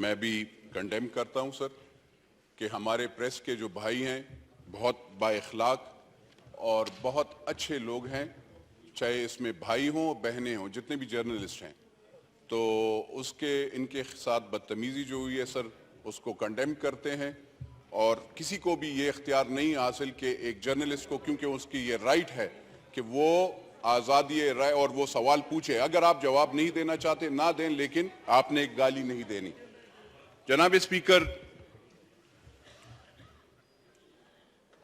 मैं भी कंडेम करता हूं सर कि हमारे प्रेस के जो भाई हैं बहुत बाइखलाक और बहुत अच्छे लोग हैं, चाहे इसमें भाई हों बहनें हों, जितने भी जर्नलिस्ट हैं, तो उसके इनके साथ बदतमीज़ी जो हुई है सर उसको कंडेम करते हैं। और किसी को भी ये इख्तियार नहीं हासिल कि एक जर्नलिस्ट को, क्योंकि उसकी ये राइट है कि वो आज़ादी राय और वो सवाल पूछे। अगर आप जवाब नहीं देना चाहते ना दें, लेकिन आपने एक गाली नहीं देनी। जनाब स्पीकर,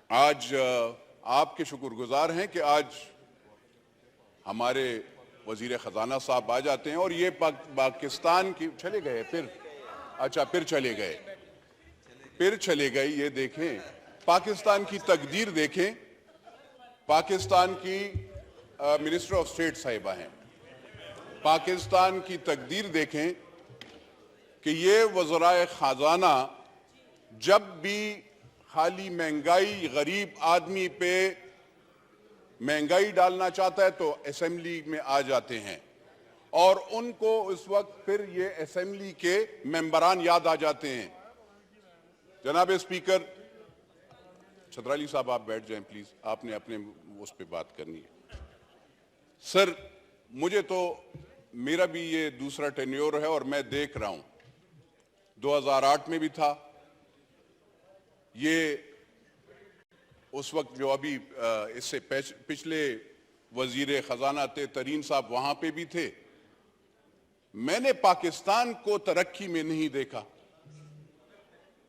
आज आपके शुक्रगुजार हैं कि आज हमारे वजीर खजाना साहब आ जाते हैं और ये पाकिस्तान की चले गए फिर चले गए। ये देखें पाकिस्तान की तकदीर देखें, पाकिस्तान की मिनिस्टर ऑफ स्टेट साहिबा हैं, पाकिस्तान की तकदीर देखें कि ये वज़राए खजाना जब भी खाली महंगाई, गरीब आदमी पे महंगाई डालना चाहता है तो असेंबली में आ जाते हैं और उनको उस वक्त फिर ये असेंबली के मेंबरान याद आ जाते हैं। जनाब स्पीकर, छतराली साहब आप बैठ जाएं प्लीज, आपने अपने उस पे बात करनी है। सर मुझे तो, मेरा भी ये दूसरा टेन्योर है और मैं देख रहा हूं, 2008 में भी था ये, उस वक्त जो अभी इससे पिछले वजीर खजाना थे तरीन साहब, वहां पे भी थे। मैंने पाकिस्तान को तरक्की में नहीं देखा।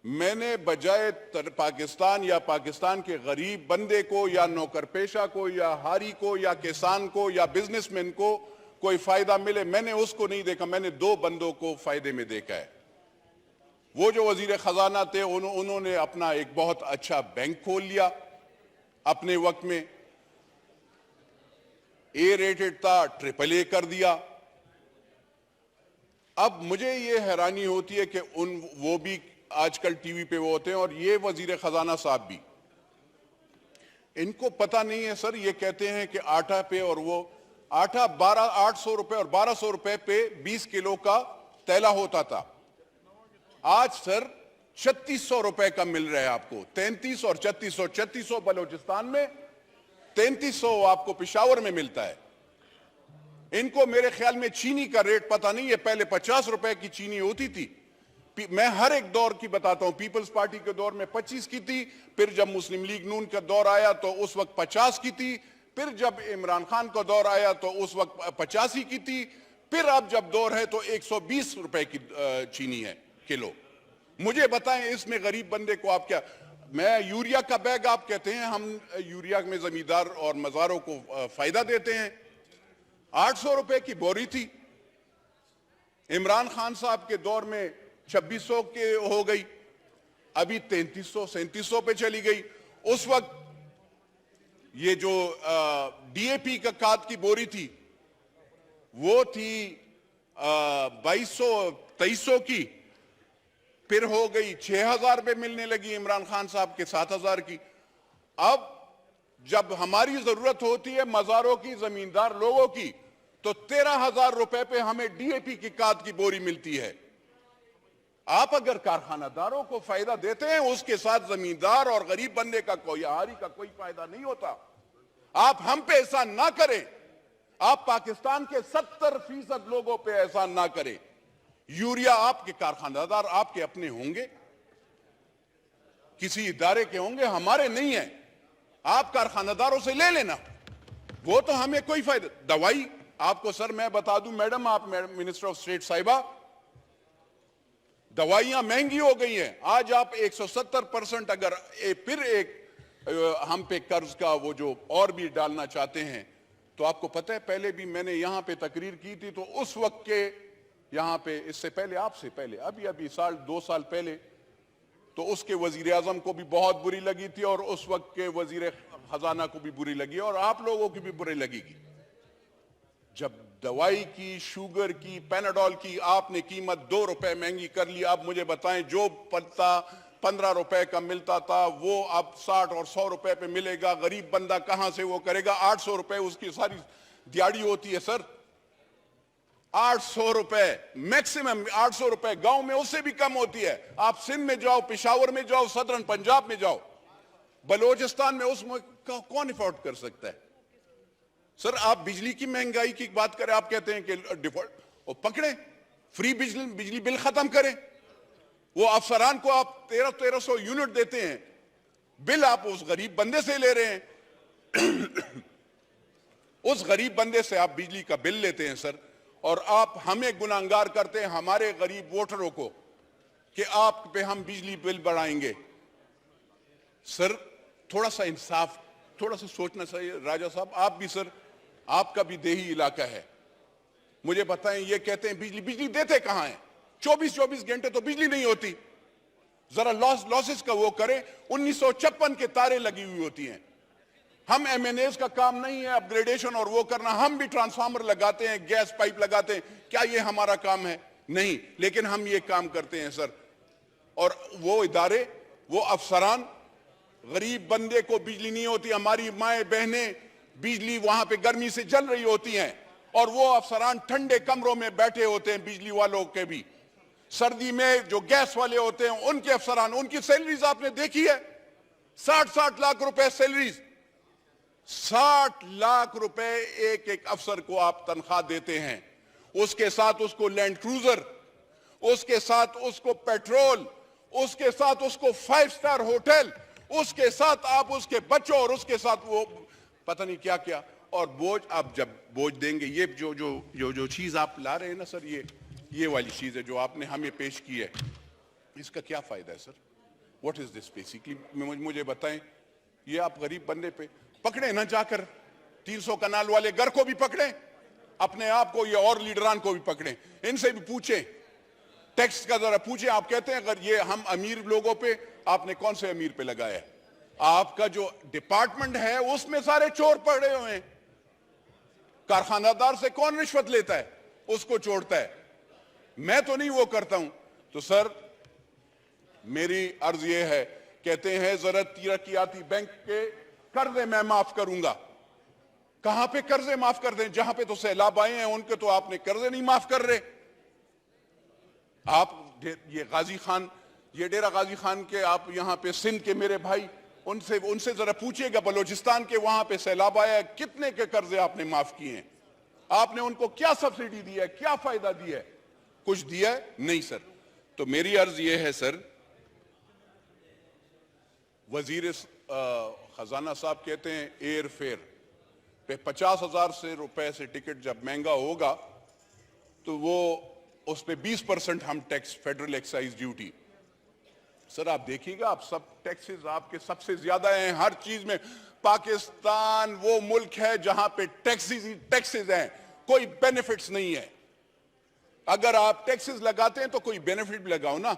मैंने बजाय पाकिस्तान या पाकिस्तान के गरीब बंदे को या नौकर पेशा को या हारी को या किसान को या बिजनेसमैन को कोई फायदा मिले, मैंने उसको नहीं देखा। मैंने दो बंदों को फायदे में देखा है। वो जो वजीर खजाना थे उन्होंने अपना एक बहुत अच्छा बैंक खोल लिया अपने वक्त में, ए रेटेड था, AAA कर दिया। अब मुझे ये हैरानी होती है कि वो भी आजकल टीवी पे वो होते हैं और ये वजीर खजाना साहब भी, इनको पता नहीं है सर। ये कहते हैं कि आटा पे, और वो आटा 800 रुपए और 1200 रुपए पे 20 किलो का तैला होता था। आज सर 3600 रुपए का मिल रहा है आपको, 33 और 3600, 3600 बलोचिस्तान में, 3300 आपको पिशावर में मिलता है। इनको मेरे ख्याल में चीनी का रेट पता नहीं है, पहले 50 रुपए की चीनी होती थी। मैं हर एक दौर की बताता हूं, पीपल्स पार्टी के दौर में 25 की थी, फिर जब मुस्लिम लीग नून का दौर आया तो उस वक्त 50 की थी, फिर जब इमरान खान का दौर आया तो उस वक्त 85 की थी, फिर अब जब दौर है तो 120 रुपए की चीनी है किलो। मुझे बताएं इसमें गरीब बंदे को आप क्या, मैं यूरिया का बैग, आप कहते हैं हम यूरिया में जमींदार और मज़ारों को फायदा देते हैं, 800 रुपए की बोरी थी। इमरान खान साहब के दौर में 2600 के हो गई, अभी 3300 3700 पे चली गई। उस वक्त ये जो DAP का खाद की बोरी थी वो थी 2200 2300 की, फिर हो गई 6000 पे मिलने लगी इमरान खान साहब के 7000 की। अब जब हमारी जरूरत होती है मज़ारों की, जमींदार लोगों की, तो 13000 रुपए पे हमें DAP की खाद की बोरी मिलती है। आप अगर कारखानादारों को फायदा देते हैं, उसके साथ जमींदार और गरीब बंदे का कोई, हारी का कोई फायदा नहीं होता। आप हम पे एहसान ना करें, आप पाकिस्तान के 70% लोगों पे एहसान ना करें। यूरिया आपके कारखानादार आपके अपने होंगे, किसी इदारे के होंगे, हमारे नहीं है। आप कारखानादारों से ले लेना, वो तो हमें कोई फायदा। दवाई आपको सर मैं बता दूं, मैडम, आप मिनिस्टर ऑफ स्टेट साहिबा, दवाइयां महंगी हो गई हैं। आज आप 170% अगर फिर एक हम पे कर्ज का वो जो और भी डालना चाहते हैं, तो आपको पता है पहले भी मैंने यहां पे तकरीर की थी, तो उस वक्त के यहां पे, इससे पहले, आपसे पहले, अभी साल 2 साल पहले, तो उसके वजीर आजम को भी बहुत बुरी लगी थी और उस वक्त के वजीर खजाना को भी बुरी लगी और आप लोगों की भी बुरी लगेगी। जब दवाई की, शुगर की, पैनाडोल की आपने कीमत 2 रुपए महंगी कर ली। अब मुझे बताएं, जो पत्ता 15 रुपए का मिलता था वो अब 60 और 100 रुपए पे मिलेगा। गरीब बंदा कहां से वो करेगा? 800 रुपए उसकी सारी दिहाड़ी होती है सर। 800 रुपए मैक्सिमम, 800 रुपए। गांव में उससे भी कम होती है। आप सिंध में जाओ, पेशावर में जाओ, सदर्न पंजाब में जाओ, बलोचिस्तान में उसमें कौन अफोर्ड कर सकता है? सर आप बिजली की महंगाई की बात करें, आप कहते हैं कि डिफॉल्ट, वो पकड़े, फ्री बिजली बिल खत्म करें। वो अफसरान को आप 1300 यूनिट देते हैं, बिल आप उस गरीब बंदे से ले रहे हैं। उस गरीब बंदे से आप बिजली का बिल लेते हैं सर, और आप हमें गुनाहगार करते हैं, हमारे गरीब वोटरों को, कि आप पे हम बिजली बिल बढ़ाएंगे। सर थोड़ा सा इंसाफ, थोड़ा सा सोचना चाहिए। राजा साहब आप भी सर, आपका भी देही इलाका है, मुझे बताएं, ये कहते हैं बिजली देते कहां हैं? 24 घंटे तो बिजली नहीं होती। जरा लॉसेस का वो करें। 1956 के तारे लगी हुई होती हैं। हम एमएनएस का काम नहीं है अपग्रेडेशन और वो करना, हम भी ट्रांसफार्मर लगाते हैं, गैस पाइप लगाते हैं, क्या ये हमारा काम है? नहीं, लेकिन हम ये काम करते हैं सर। और वो इदारे, वो अफसरान, गरीब बंदे को बिजली नहीं होती, हमारी माएं बहनें बिजली वहां पे गर्मी से जल रही होती हैं, और वो अफसरान ठंडे कमरों में बैठे होते हैं, बिजली वालों के भी। सर्दी में जो गैस वाले होते हैं उनके अफसरान, उनकी सैलरीज आपने देखी है, 60 लाख रुपए सैलरीज। 60 लाख रुपए एक एक अफसर को आप तनख्वाह देते हैं। उसके साथ उसको लैंड क्रूजर, उसके साथ उसको पेट्रोल, उसके साथ उसको 5 स्टार होटल, उसके साथ आप उसके बच्चों, और उसके साथ वो पता नहीं क्या क्या। और बोझ, आप जब बोझ देंगे, ये जो चीज आप ला रहे हैं ना सर, ये वाली चीज है जो आपने हमें पेश की है, इसका क्या फायदा है sir? What is this basically? मुझे बताएं। ये आप गरीब बंदे पे पकड़े ना जाकर, 300 कनाल वाले घर को भी पकड़े, अपने आप को, ये और लीडरान को भी पकड़े, इनसे भी पूछे, टैक्स का जरा पूछे। आप कहते हैं अगर ये हम अमीर लोगों पे, आपने कौन से अमीर पे लगाया है? आपका जो डिपार्टमेंट है उसमें सारे चोर पड़े हुए हैं। कारखानादार से कौन रिश्वत लेता है? उसको छोड़ता है। मैं तो नहीं वो करता हूं। तो सर मेरी अर्ज ये है, कहते हैं जरा तरक्याती बैंक के कर्जे मैं माफ करूंगा। कहां पे कर्जे माफ कर दें? जहां पे तो सैलाब आए हैं उनके तो आपने कर्जे नहीं माफ कर रहे। आप ये गाजी खान, ये डेरा गाजी खान के, आप यहां पे सिंध के मेरे भाई, उनसे जरा पूछिएगा, बलोचिस्तान के वहां पे सैलाब आया है, कितने के कर्जे आपने माफ किए हैं? आपने उनको क्या सब्सिडी दी है, क्या फायदा दिया है? कुछ दिया है? नहीं सर। तो मेरी अर्ज ये है सर, वजीर खजाना साहब कहते हैं एयर फेयर पे 50,000 से रुपए से टिकट जब महंगा होगा तो वो उस पे 20% हम tax, federal excise duty. Sir आप देखिएगा, आप सब टैक्सेस आपके सबसे ज्यादा हैं हर चीज में। पाकिस्तान वो मुल्क है जहां पे टैक्सेस हैं, कोई बेनिफिट्स नहीं है। अगर आप टैक्सेस लगाते हैं तो कोई बेनिफिट भी लगाओ ना।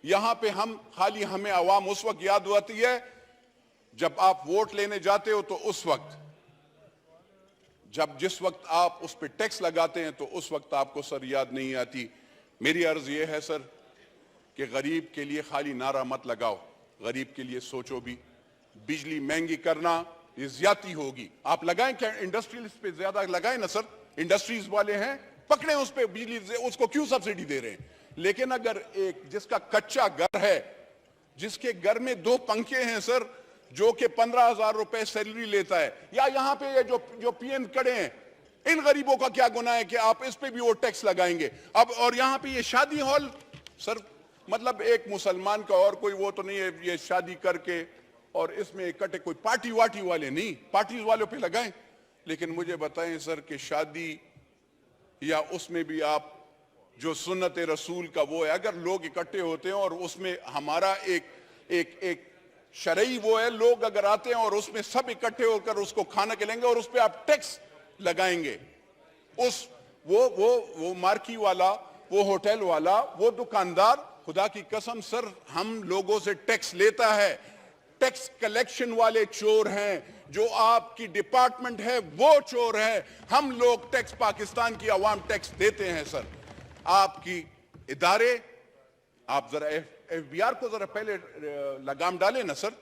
यहां पे हम खाली, हमें आवाम उस वक्त याद आती है जब आप वोट लेने जाते हो, तो उस वक्त जिस वक्त आप उस पर टैक्स लगाते हैं तो उस वक्त आपको सर याद नहीं आती। मेरी अर्ज यह है सर कि गरीब के लिए खाली नारा मत लगाओ, गरीब के लिए सोचो भी। बिजली महंगी करना ये ज्यादती होगी। आप लगाएं क्या? इंडस्ट्रियलिस्ट पे ज्यादा लगाएं ना सर, इंडस्ट्रीज वाले हैं, पकड़े उस पे बिजली, उसको क्यों सब्सिडी दे रहे हैं? लेकिन अगर एक जिसका कच्चा घर है, जिसके घर में 2 पंखे हैं सर, जो कि 15,000 रुपए सैलरी लेता है, या यहां पे ये जो पीएन खड़े हैं, इन गरीबों का क्या गुनाह है कि आप इस पे भी वो टैक्स लगाएंगे? अब और यहां पे ये शादी हॉल सर, मतलब एक मुसलमान का और कोई वो तो नहीं है, ये शादी करके और इसमें इकट्ठे, कोई पार्टी वाटी वाले नहीं, पार्टी वालों पे लगाएं। लेकिन मुझे बताएं सर कि शादी या उसमें भी आप जो सुन्नत रसूल का वो है, अगर लोग इकट्ठे होते हैं और उसमें हमारा एक शरई वो है, लोग अगर आते हैं और उसमें सब इकट्ठे होकर उसको खाना खिलाएंगे और उस पर आप टैक्स लगाएंगे, उस वो मार्की वाला, वो होटल वाला, वो दुकानदार, खुदा की कसम सर हम लोगों से टैक्स लेता है। टैक्स कलेक्शन वाले चोर हैं, जो आपकी डिपार्टमेंट है वो चोर है। हम लोग टैक्स, पाकिस्तान की आवाम टैक्स देते हैं सर। आपकी इदारे, आप जरा एफबीआर को जरा पहले लगाम डालें ना सर।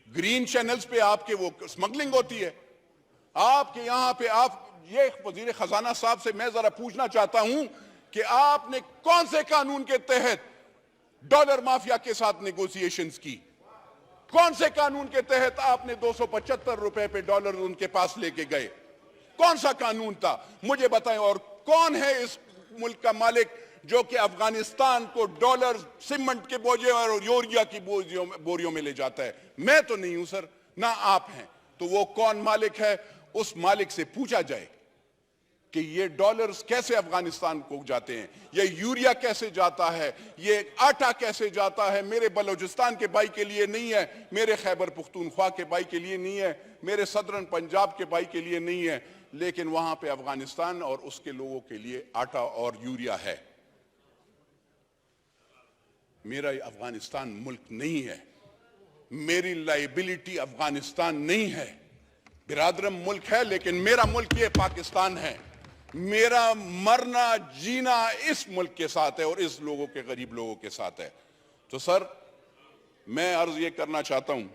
ग्रीन चैनल्स पे आपके वो स्मगलिंग होती है, आपके यहां पे आप ये वजीर खजाना साहब से मैं जरा पूछना चाहता हूं कि आपने कौन से कानून के तहत डॉलर माफिया के साथ नेगोशिएशंस की? कौन से कानून के तहत आपने 275 रुपए पे डॉलर उनके पास लेके गए? कौन सा कानून था, मुझे बताएं। और कौन है इस मुल्क का मालिक जो कि अफगानिस्तान को डॉलर सीमेंट के बोझे और यूरिया की बोरियों में ले जाता है? मैं तो नहीं हूं सर, ना आप हैं। तो वो कौन मालिक है, उस मालिक से पूछा जाए कि ये डॉलर्स कैसे अफगानिस्तान को जाते हैं, ये यूरिया कैसे जाता है, ये आटा कैसे जाता है। मेरे बलोचिस्तान के भाई के लिए नहीं है, मेरे खैबर पुख्तूनख्वा के भाई के लिए नहीं है, मेरे सदरन पंजाब के भाई के लिए नहीं है, लेकिन वहां पे अफगानिस्तान और उसके लोगों के लिए आटा और यूरिया है। मेरा अफगानिस्तान मुल्क नहीं है, मेरी लाइबिलिटी अफगानिस्तान नहीं है। बिरादरम मुल्क है, लेकिन मेरा मुल्क ये पाकिस्तान है। मेरा मरना जीना इस मुल्क के साथ है और इस लोगों के, गरीब लोगों के साथ है। तो सर, मैं अर्ज ये करना चाहता हूं,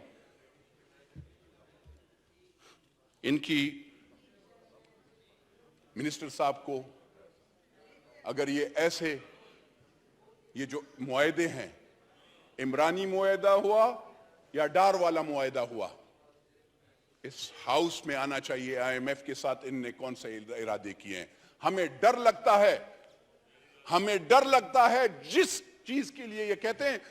इनकी मिनिस्टर साहब को, अगर ये ऐसे ये जो मुआहदे हैं, इमरानी मुआहदा हुआ या डार वाला मुआहदा हुआ, इस हाउस में आना चाहिए। IMF के साथ इनने कौन से इरादे किए हैं? हमें डर लगता है, हमें डर लगता है जिस चीज के लिए ये कहते हैं,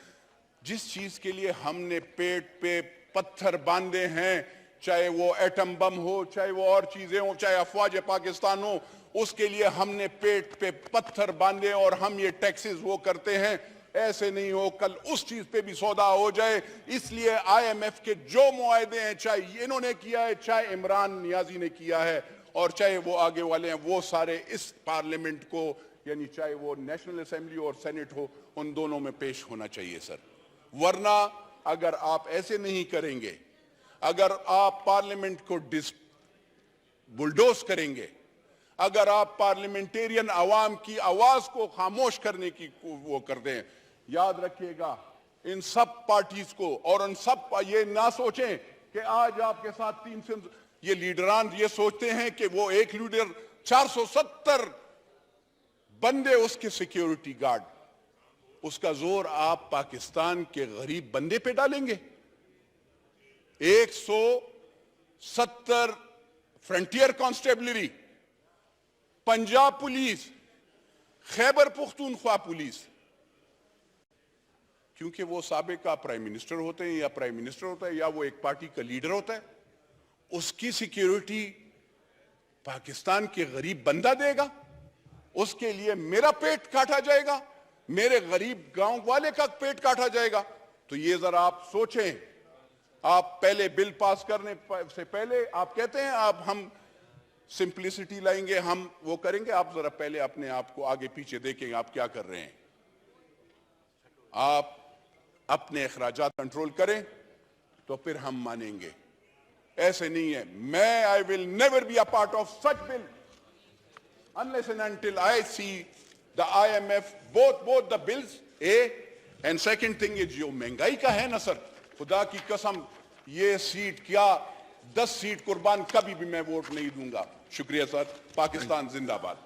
जिस चीज के लिए हमने पेट पे पत्थर बांधे हैं, चाहे वो एटम बम हो, चाहे वो और चीजें हो, चाहे अफवाज पाकिस्तान हो, उसके लिए हमने पेट पे पत्थर बांधे और हम ये टैक्सेस वो करते हैं। ऐसे नहीं हो कल उस चीज पे भी सौदा हो जाए। इसलिए IMF के जो मुआहदे हैं, चाहे इन्होंने किया है, चाहे इमरान नियाजी ने किया है, और चाहे वो आगे वाले हैं, वो सारे इस पार्लियामेंट को, यानी चाहे वो नेशनल असेंबली और सेनेट हो, उन दोनों में पेश होना चाहिए सर। वरना अगर आप ऐसे नहीं करेंगे, अगर आप पार्लियामेंट को बुलडोज करेंगे, अगर आप पार्लियामेंटेरियन आवाम की आवाज को खामोश करने की वो करते हैं, याद रखिएगा इन सब पार्टीज को, और उन सब ये ना सोचें कि आज आपके साथ 300 ये लीडरान ये सोचते हैं कि वो एक लीडर 470 बंदे उसके सिक्योरिटी गार्ड, उसका जोर आप पाकिस्तान के गरीब बंदे पे डालेंगे। 170 frontier constabulary, Punjab police, Khyber Pakhtunkhwa police, क्योंकि वो साबिका प्राइम मिनिस्टर होते हैं या प्राइम मिनिस्टर होता है या वो एक पार्टी का लीडर होता है, उसकी सिक्योरिटी पाकिस्तान के गरीब बंदा देगा। उसके लिए मेरा पेट काटा जाएगा, मेरे गरीब गांव वाले का पेट काटा जाएगा। तो ये जरा आप सोचें। आप पहले बिल पास करने से पहले आप कहते हैं आप हम सिंप्लिसिटी लाएंगे, हम वो करेंगे। आप जरा पहले अपने आप को आगे पीछे देखेंगे आप क्या कर रहे हैं। आप अपने अखराजात कंट्रोल करें तो फिर हम मानेंगे। ऐसे नहीं है। मैं I will never be a part of such bill unless and until I see the IMF both the bills and second thing is जो महंगाई का है ना सर, खुदा की कसम ये सीट क्या 10 सीट कुर्बान कभी भी मैं वोट नहीं दूंगा। शुक्रिया सर। पाकिस्तान जिंदाबाद।